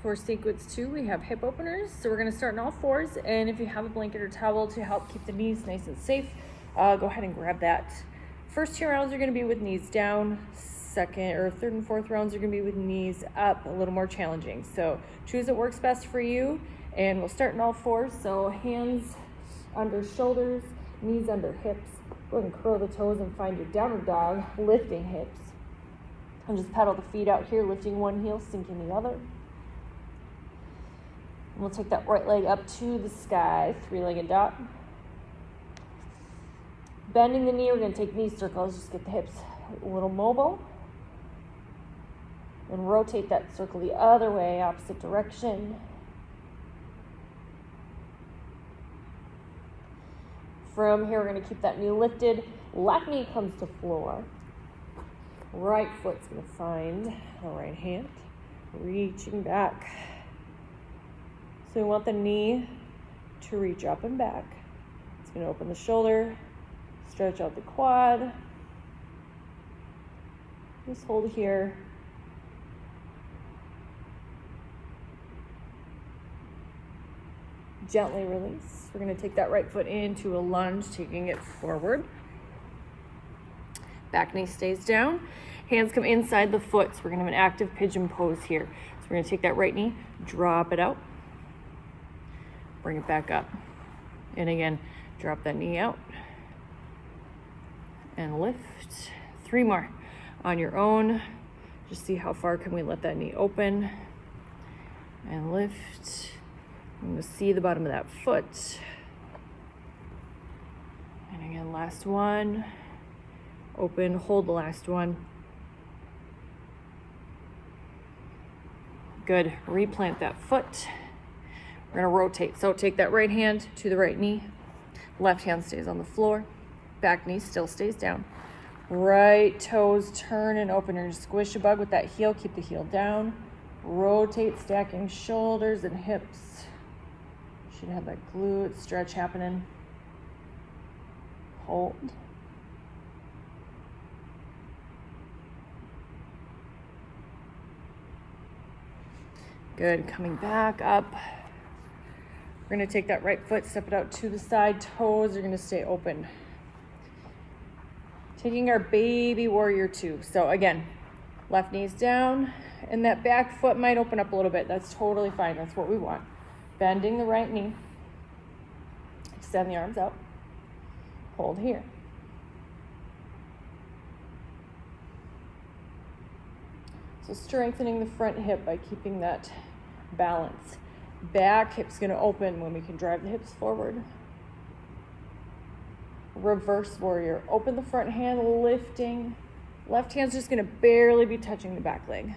for sequence 2, we have hip openers. So we're going to start on all fours, and if you have a blanket or towel to help keep the knees nice and safe, go ahead and grab that. First 2 rounds are going to be with knees down. Second or third and fourth rounds are going to be with knees up, a little more challenging. So choose what works best for you, and we'll start in all fours. So hands under shoulders, knees under hips. Go ahead and curl the toes and find your downward dog, lifting hips. And just pedal the feet out here, lifting one heel, sinking the other. And we'll take that right leg up to the sky, 3-legged dog. Bending the knee, we're going to take knee circles, just get the hips a little mobile. And rotate that circle the other way, opposite direction. From here, we're going to keep that knee lifted. Left knee comes to floor. Right foot's going to find the right hand, reaching back. So we want the knee to reach up and back. It's going to open the shoulder, stretch out the quad. Just hold here. Gently release. We're going to take that right foot into a lunge, taking it forward. Back knee stays down. Hands come inside the foot. So we're going to have an active pigeon pose here. So we're going to take that right knee, drop it out, bring it back up. And again, drop that knee out and lift. 3 more on your own. Just see how far can we let that knee open and lift. I'm going to see the bottom of that foot. And again, last one. Open, hold the last one. Good. Replant that foot. We're going to rotate. So take that right hand to the right knee. Left hand stays on the floor. Back knee still stays down. Right toes turn and open. You're going to squish a bug with that heel. Keep the heel down. Rotate, stacking shoulders and hips. Should have that glute stretch happening. Hold. Good. Coming back up. We're going to take that right foot, step it out to the side. Toes are going to stay open. Taking our baby warrior 2. So again, left knee's down, and that back foot might open up a little bit. That's totally fine. That's what we want. Bending the right knee. Extend the arms out. Hold here. So strengthening the front hip by keeping that balance. Back hip's going to open when we can drive the hips forward. Reverse warrior. Open the front hand, lifting. Left hand's just going to barely be touching the back leg.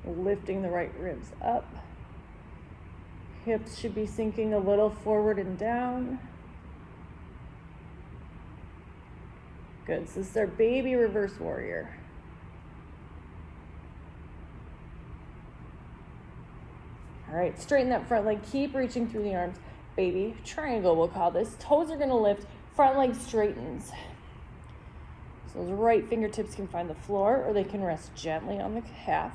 Lifting the right ribs up. Hips should be sinking a little forward and down. Good. So this is our baby reverse warrior. All right, straighten that front leg. Keep reaching through the arms. Baby triangle, we'll call this. Toes are going to lift. Front leg straightens. So those right fingertips can find the floor, or they can rest gently on the calf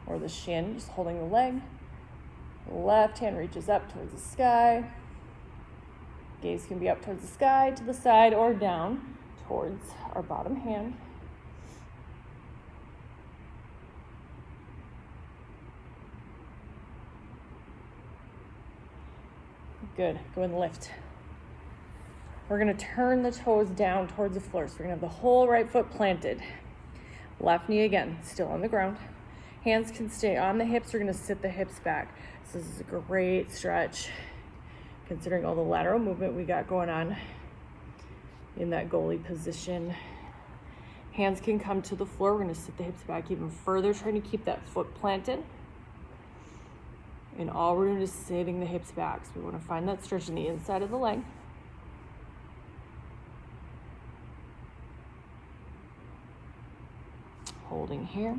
or the shin, just holding the leg. Left hand reaches up towards the sky. Gaze can be up towards the sky, to the side, or down towards our bottom hand. Good. Go and lift. We're going to turn the toes down towards the floor. So we're going to have the whole right foot planted. Left knee again, still on the ground. Hands can stay on the hips. We're going to sit the hips back. So this is a great stretch, considering all the lateral movement we got going on in that goalie position. Hands can come to the floor. We're going to sit the hips back even further, trying to keep that foot planted. And all we're doing is sitting the hips back. So we want to find that stretch in the inside of the leg. Holding here.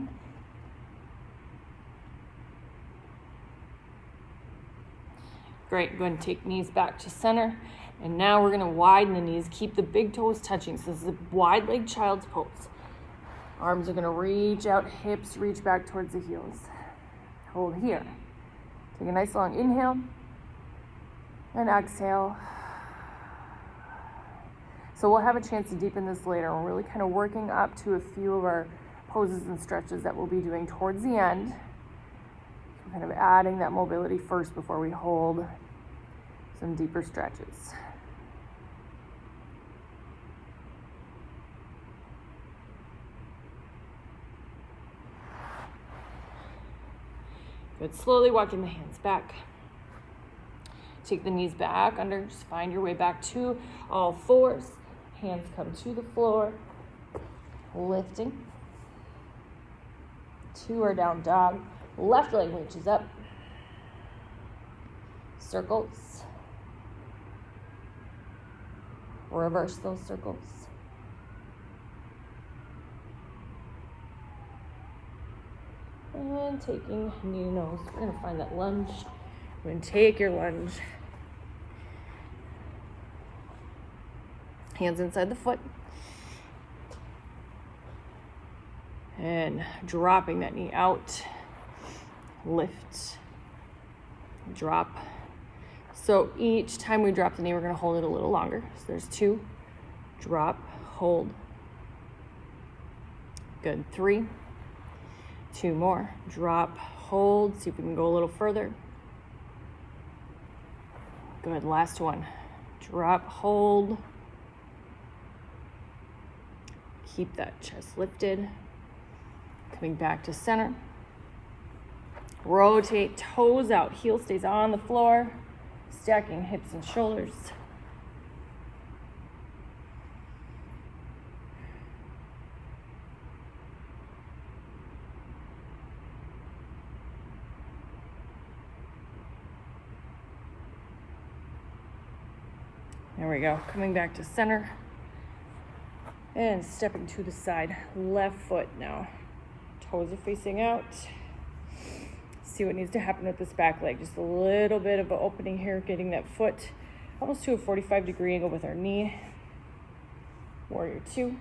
Great. Go ahead and take knees back to center. And now we're going to widen the knees. Keep the big toes touching. So this is a wide leg child's pose. Arms are going to reach out, hips reach back towards the heels. Hold here. Take a nice long inhale and exhale. So we'll have a chance to deepen this later. We're really kind of working up to a few of our poses and stretches that we'll be doing towards the end. So kind of adding that mobility first before we hold some deeper stretches. Good. Slowly walking the hands back. Take the knees back under. Just find your way back to all fours. Hands come to the floor. Lifting. 2 are down dog. Left leg reaches up. Circles. Reverse those circles. And taking knee to nose. We're going to find that lunge. We're going to take your lunge. Hands inside the foot. And dropping that knee out. Lift. Drop. So each time we drop the knee, we're going to hold it a little longer. So there's 2. Drop. Hold. Good. 3. 2 more. Drop. Hold. See if we can go a little further. Good. Last one. Drop. Hold. Keep that chest lifted. Coming back to center. Rotate toes out. Heel stays on the floor. Stacking hips and shoulders. There we go. Coming back to center. And stepping to the side. Left foot now. Toes are facing out. See what needs to happen with this back leg. Just a little bit of an opening here. Getting that foot almost to a 45-degree angle with our knee. Warrior 2.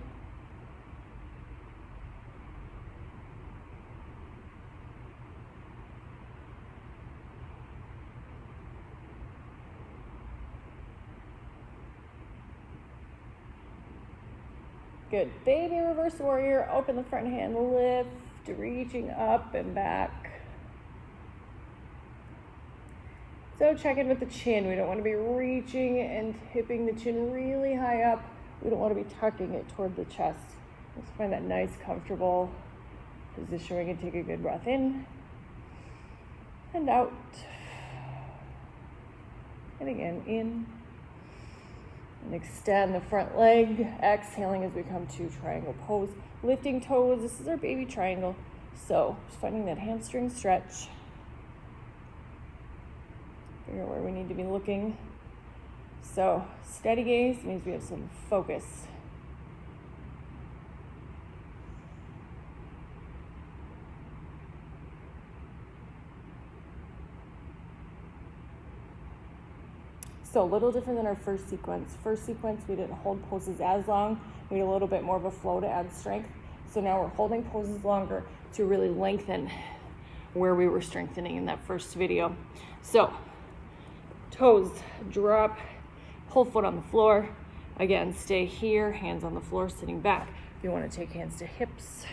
Good. Baby reverse warrior. Open the front hand. Lift. Reaching up and back. So check in with the chin. We don't want to be reaching and tipping the chin really high up. We don't want to be tucking it toward the chest. Let's find that nice, comfortable position where we can take a good breath in and out. And again, in. And extend the front leg. Exhaling as we come to triangle pose. Lifting toes. This is our baby triangle. So just finding that hamstring stretch. Figure out where we need to be looking. So steady gaze means we have some focus. So a little different than our first sequence. First sequence, we didn't hold poses as long. We had a little bit more of a flow to add strength. So now we're holding poses longer to really lengthen where we were strengthening in that first video. So toes drop, pull foot on the floor. Again, stay here, hands on the floor, sitting back. If you want to take hands to hips.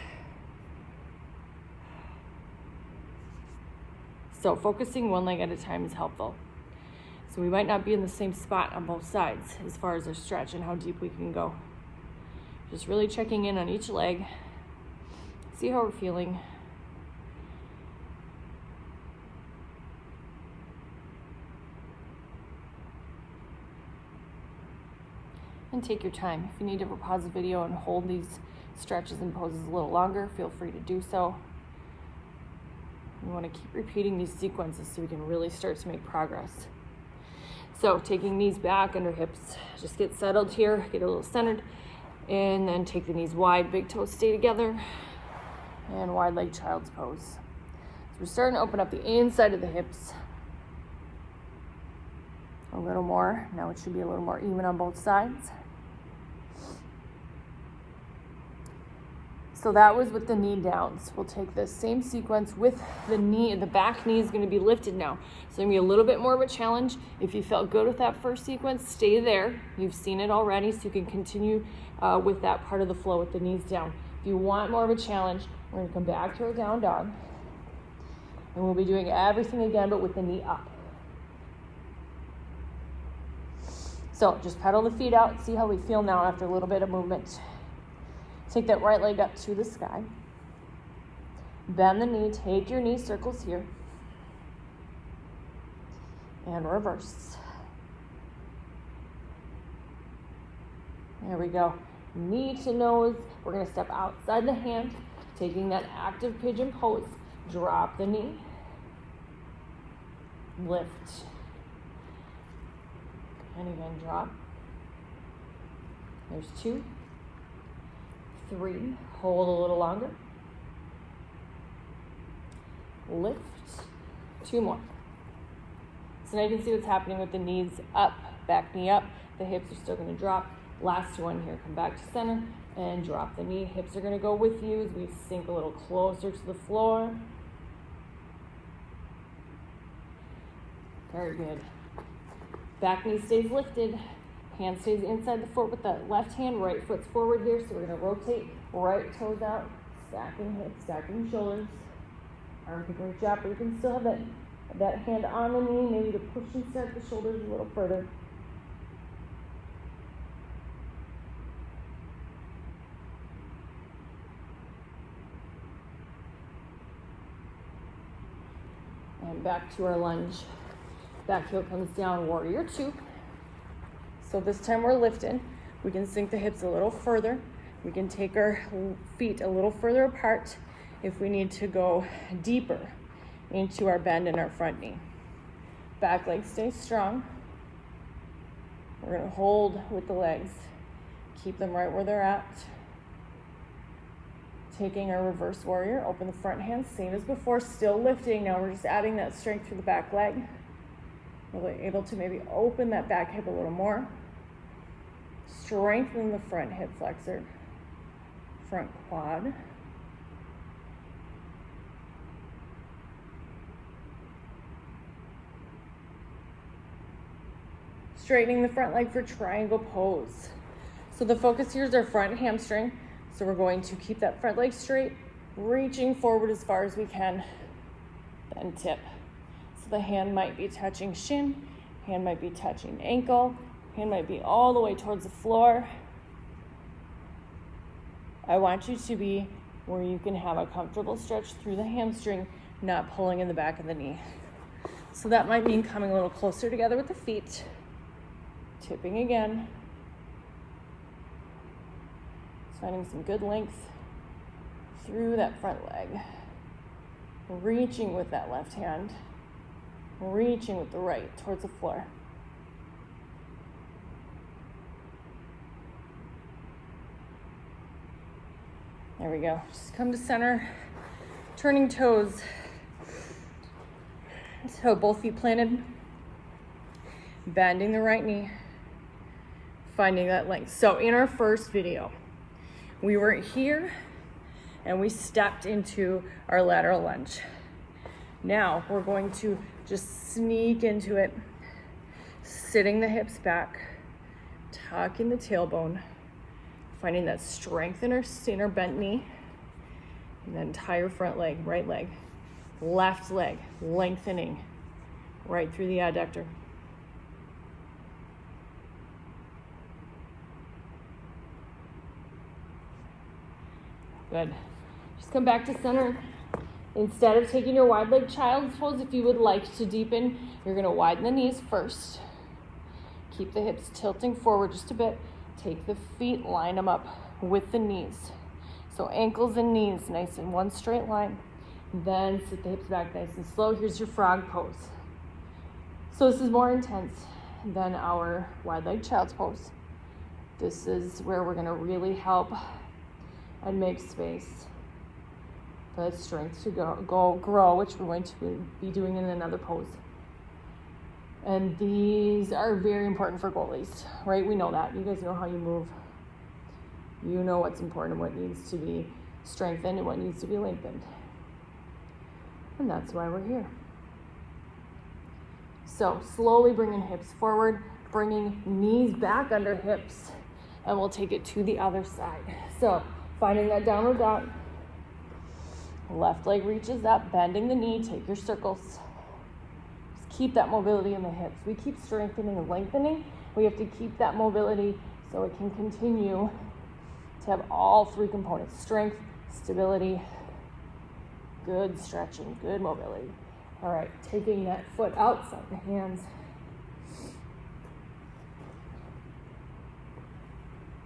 So focusing one leg at a time is helpful. So we might not be in the same spot on both sides as far as our stretch and how deep we can go. Just really checking in on each leg. See how we're feeling. And take your time. If you need to pause the video and hold these stretches and poses a little longer, feel free to do so. We want to keep repeating these sequences so we can really start to make progress. So taking knees back under hips, just get settled here, get a little centered, and then take the knees wide, big toes stay together, and wide leg child's pose. So we're starting to open up the inside of the hips a little more. Now it should be a little more even on both sides. So that was with the knee downs. We'll take this same sequence with the knee. The back knee is going to be lifted now. So it's going to be a little bit more of a challenge. If you felt good with that first sequence, stay there. You've seen it already, so you can continue with that part of the flow with the knees down. If you want more of a challenge, we're going to come back to our down dog. And we'll be doing everything again, but with the knee up. So just pedal the feet out. See how we feel now after a little bit of movement. Take that right leg up to the sky. Bend the knee. Take your knee circles here. And reverse. There we go. Knee to nose. We're going to step outside the hand, taking that active pigeon pose. Drop the knee. Lift. And again, drop. There's 2, 3. Hold a little longer. Lift. 2 more. So now you can see what's happening with the knees up, back knee up. The hips are still going to drop. Last one here. Come back to center and drop the knee. Hips are going to go with you as we sink a little closer to the floor. Very good. Back knee stays lifted. Hand stays inside the foot with the left hand. Right foot's forward here. So we're going to rotate. Right toes out. Stacking hips, stacking shoulders. Arm can reach up, but you can still have that hand on the knee, maybe to push and start the shoulders a little further. And back to our lunge. Back heel comes down, warrior 2. So this time we're lifting. We can sink the hips a little further. We can take our feet a little further apart if we need to go deeper into our bend in our front knee. Back leg stays strong. We're going to hold with the legs. Keep them right where they're at. Taking our reverse warrior, open the front hand, same as before, still lifting. Now we're just adding that strength through the back leg. We're able to maybe open that back hip a little more. Strengthen the front hip flexor, front quad. Straightening the front leg for triangle pose. So the focus here is our front hamstring. So we're going to keep that front leg straight, reaching forward as far as we can, then tip. So the hand might be touching shin, hand might be touching ankle, hand might be all the way towards the floor. I want you to be where you can have a comfortable stretch through the hamstring, not pulling in the back of the knee. So that might mean coming a little closer together with the feet, tipping again. Finding some good length through that front leg. Reaching with that left hand. Reaching with the right towards the floor. There we go. Just come to center. Turning toes. So both feet planted. Bending the right knee. Finding that length. So in our first video, we were here and we stepped into our lateral lunge. Now we're going to just sneak into it, sitting the hips back, tucking the tailbone, finding that strength in our bent knee, and then entire front leg, right leg, left leg, lengthening right through the adductor. Good. Just come back to center. Instead of taking your wide leg child's pose, if you would like to deepen, you're going to widen the knees first. Keep the hips tilting forward just a bit. Take the feet, line them up with the knees. So ankles and knees nice in one straight line. Then sit the hips back nice and slow. Here's your frog pose. So this is more intense than our wide leg child's pose. This is where we're going to really help and make space for that strength to grow, which we're going to be doing in another pose. And these are very important for goalies, right? We know that. You guys know how you move. You know what's important and what needs to be strengthened and what needs to be lengthened. And that's why we're here. So slowly bringing hips forward, bringing knees back under hips, and we'll take it to the other side. So finding that downward dog. Left leg reaches up, bending the knee, take your circles. Just keep that mobility in the hips. We keep strengthening and lengthening. We have to keep that mobility so it can continue to have all three components: strength, stability, good stretching, good mobility. All right, taking that foot outside the hands.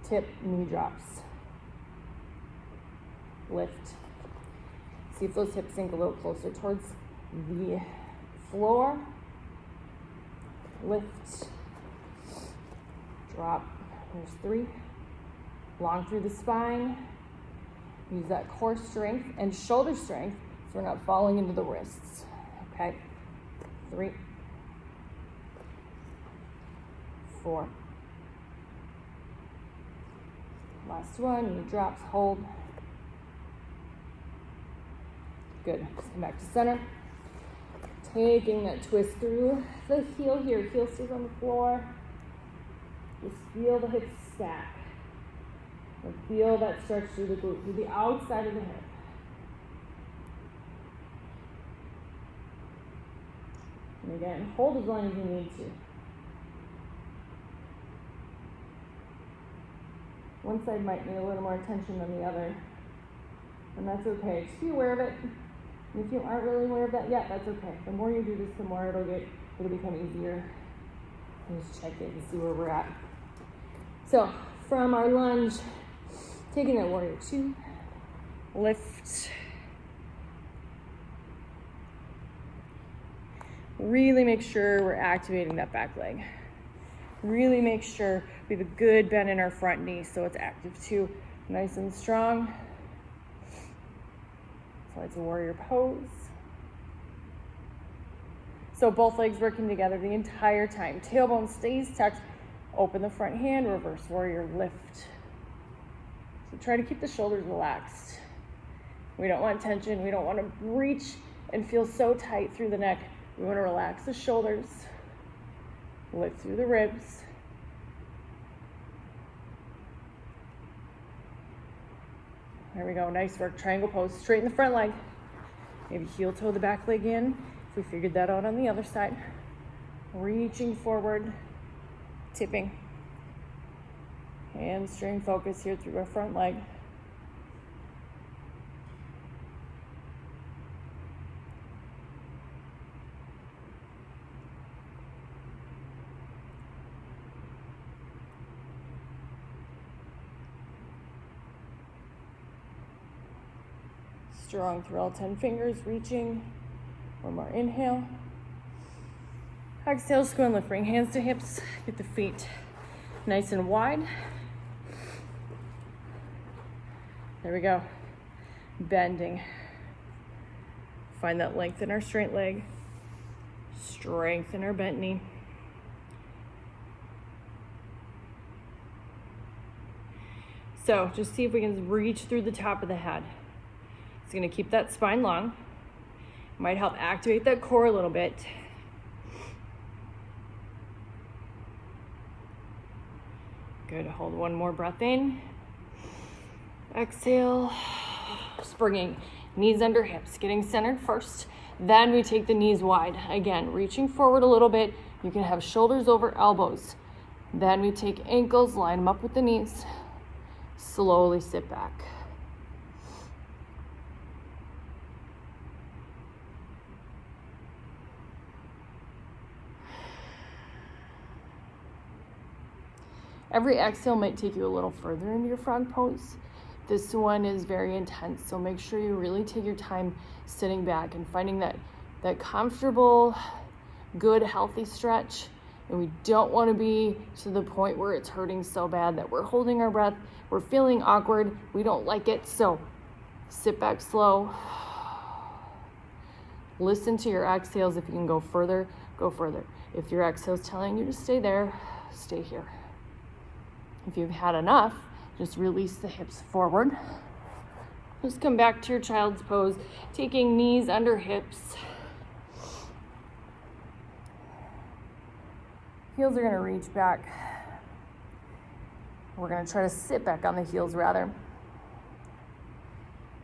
Tip, knee drops. Lift. See if those hips sink a little closer towards the floor. Lift. Drop. There's 3. Long through the spine. Use that core strength and shoulder strength so we're not falling into the wrists. Okay. 3. 4. Last one, knee drops, hold. Good, just come back to center. Taking that twist through the heel here. Heel stays on the floor. Just feel the hips stack. And feel that stretch through the glute, through the outside of the hip. And again, hold as long as you need to. One side might need a little more attention than the other, and that's okay. Just be aware of it. And if you aren't really aware of that yet, that's okay. The more you do this, the more it'll become easier. And just check it and see where we're at. So from our lunge, taking that warrior 2, lift. Really make sure we're activating that back leg. Really make sure we have a good bend in our front knee so it's active too. Nice and strong. So it's a warrior pose. So both legs working together the entire time. Tailbone stays tucked. Open the front hand, reverse warrior lift. So try to keep the shoulders relaxed. We don't want tension. We don't want to reach and feel so tight through the neck. We want to relax the shoulders. Lift through the ribs. There we go, nice work, triangle pose. Straighten the front leg. Maybe heel toe the back leg in. If we figured that out on the other side. Reaching forward, tipping. Hamstring focus here through our front leg. Strong through all 10 fingers, reaching. One more inhale. Exhale, squat and lift. Bring hands to hips. Get the feet nice and wide. There we go. Bending. Find that length in our straight leg. Strength in our bent knee. So just see if we can reach through the top of the head. It's going to keep that spine long. Might help activate that core a little bit. Good. Hold one more breath in. Exhale. Just bringing knees under hips, getting centered first. Then we take the knees wide. Again, reaching forward a little bit. You can have shoulders over elbows. Then we take ankles, line them up with the knees. Slowly sit back. Every exhale might take you a little further into your frog pose. This one is very intense, so make sure you really take your time sitting back and finding that comfortable, good, healthy stretch. And we don't want to be to the point where it's hurting so bad that we're holding our breath, we're feeling awkward, we don't like it, so sit back slow. Listen to your exhales. If you can go further, go further. If your exhale is telling you to stay there, stay here. If you've had enough, just release the hips forward Just come back to your child's pose, taking knees under hips. Heels are gonna reach back. We're gonna try to sit back on the heels rather.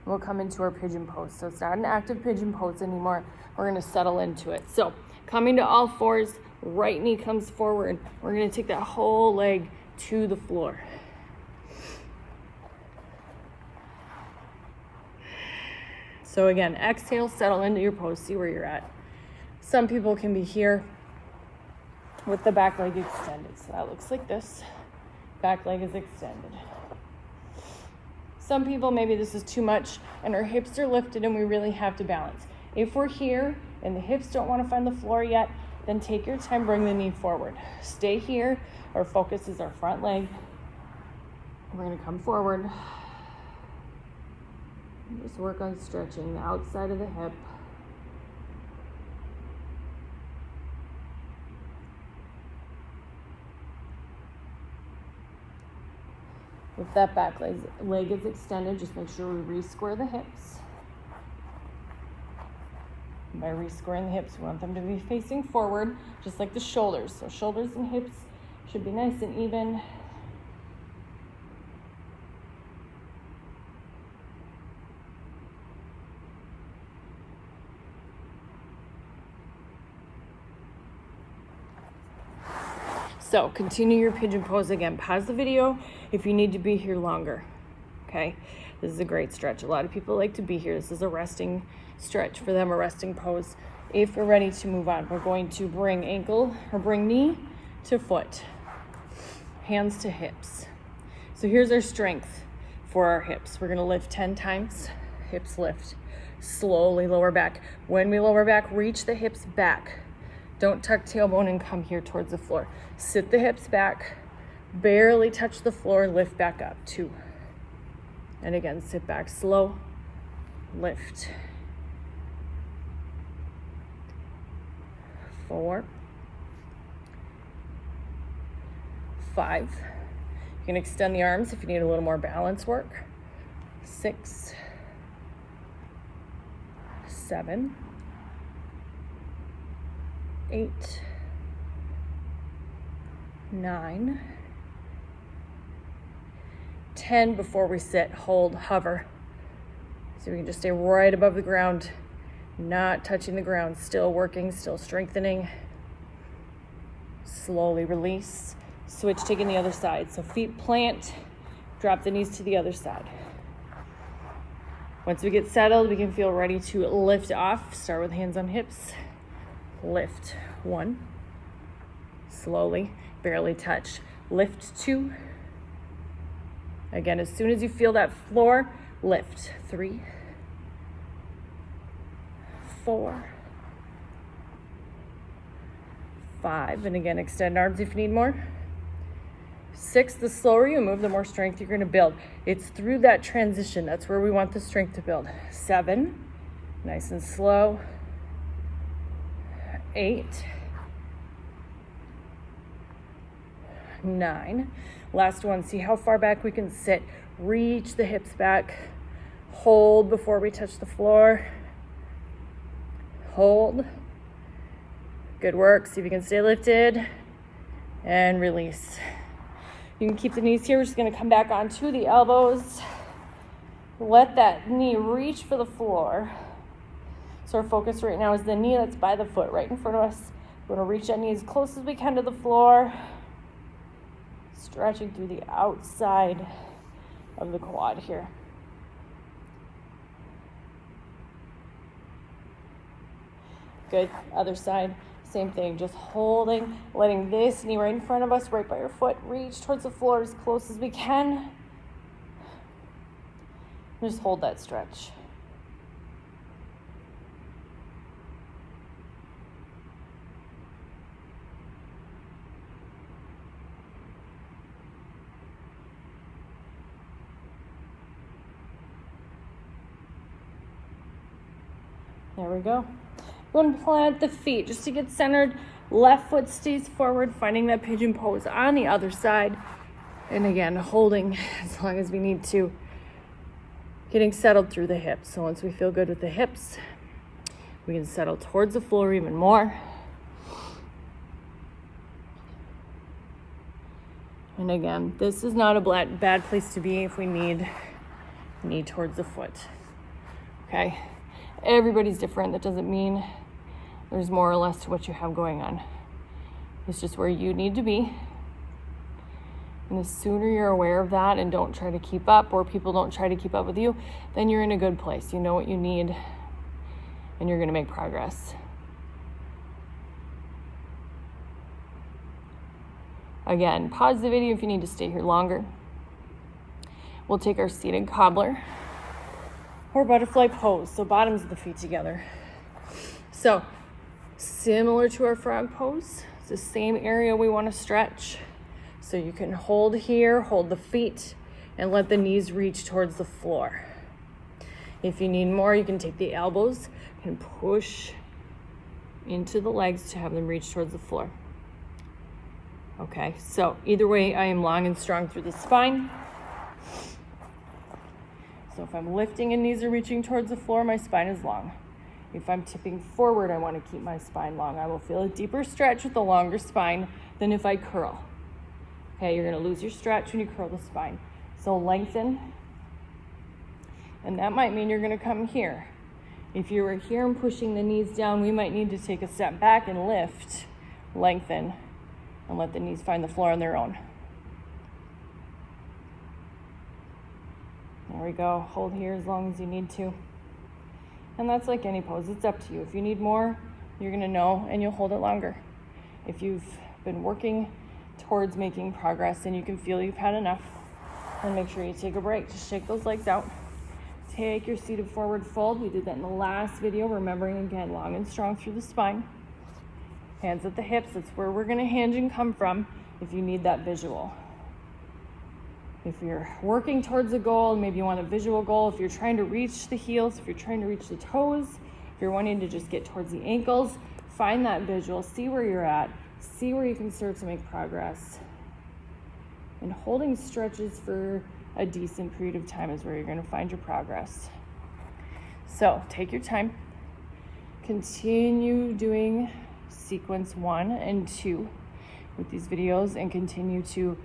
We'll come into our pigeon pose. So it's not an active pigeon pose anymore. We're gonna settle into it. So coming to all fours, right knee comes forward. We're gonna take that whole leg to the floor. So again, exhale, settle into your pose, see where you're at. Some people can be here with the back leg extended. So that looks like this. Back leg is extended. Some people, maybe this is too much and our hips are lifted and we really have to balance. If we're here and the hips don't want to find the floor yet, then take your time, bring the knee forward. Stay here. Our focus is our front leg. We're gonna come forward. Just work on stretching the outside of the hip. If that back leg is extended, just make sure we re-square the hips. By re-squaring the hips, we want them to be facing forward, just like the shoulders. So shoulders and hips should be nice and even. So continue your pigeon pose again. Pause the video if you need to be here longer, okay? This is a great stretch. A lot of people like to be here. This is a resting stretch for them, a resting pose. If we're ready to move on, we're going to bring bring knee to foot, hands to hips. So here's our strength for our hips. We're gonna lift 10 times, hips lift. Slowly lower back. When we lower back, reach the hips back. Don't tuck tailbone and come here towards the floor. Sit the hips back, barely touch the floor, lift back up, 2. And again, sit back, slow, lift. 4, 5. You can extend the arms if you need a little more balance work. 6, 7, 8, 9, 10 before we sit, hold, hover. So we can just stay right above the ground, not touching the ground, still working, still strengthening. Slowly release, switch, taking the other side. So feet plant, drop the knees to the other side. Once we get settled, we can feel ready to lift off. Start with hands on hips. Lift, 1, slowly, barely touch. Lift, 2. Again, as soon as you feel that floor, lift, 3, 4, 5, and again, extend arms if you need more. 6, the slower you move, the more strength you're gonna build. It's through that transition, that's where we want the strength to build. 7, nice and slow. 8, 9. Last one, see how far back we can sit. Reach the hips back. Hold before we touch the floor. Hold. Good work. See if you can stay lifted. And release. You can keep the knees here. We're just going to come back onto the elbows. Let that knee reach for the floor. So our focus right now is the knee that's by the foot right in front of us. We're going to reach that knee as close as we can to the floor. Stretching through the outside of the quad here. Good. Other side, same thing. Just holding, letting this knee right in front of us, right by your foot, reach towards the floor as close as we can. Just hold that stretch. There we go. We're going to plant the feet just to get centered. Left foot stays forward, finding that pigeon pose on the other side. And again, holding as long as we need to. getting settled through the hips. So once we feel good with the hips, we can settle towards the floor even more. And again, this is not a bad place to be if we need knee towards the foot. Okay? Everybody's different. That doesn't mean there's more or less to what you have going on. It's just where you need to be. And the sooner you're aware of that and don't try to keep up, or people don't try to keep up with you, then you're in a good place. You know what you need, and you're going to make progress. Again, pause the video if you need to stay here longer. We'll take our seated cobbler or butterfly pose, so bottoms of the feet together. So, similar to our frog pose, it's the same area we want to stretch. So you can hold here, hold the feet, and let the knees reach towards the floor. If you need more, you can take the elbows and push into the legs to have them reach towards the floor. Okay, so either way, I am long and strong through the spine. So if I'm lifting and knees are reaching towards the floor, my spine is long. If I'm tipping forward, I want to keep my spine long. I will feel a deeper stretch with a longer spine than if I curl. Okay, you're going to lose your stretch when you curl the spine. So lengthen. And that might mean you're going to come here. If you were here and pushing the knees down, we might need to take a step back and lift, lengthen, and let the knees find the floor on their own. There we go. Hold here as long as you need to. And that's like any pose. It's up to you. If you need more, you're going to know, and you'll hold it longer. If you've been working towards making progress and you can feel you've had enough, then make sure you take a break. Just shake those legs out. Take your seated forward fold. We did that in the last video. Remembering, again, long and strong through the spine. Hands at the hips. That's where we're going to hinge and come from if you need that visual. If you're working towards a goal, maybe you want a visual goal. If you're trying to reach the heels, if you're trying to reach the toes, if you're wanting to just get towards the ankles, find that visual. See where you're at. See where you can start to make progress. And holding stretches for a decent period of time is where you're going to find your progress. So take your time. Continue doing sequence 1 and 2 with these videos, and continue to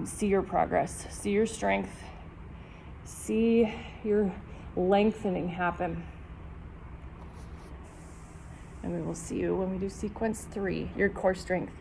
see your progress, see your strength, see your lengthening happen. And we will see you when we do sequence 3, your core strength.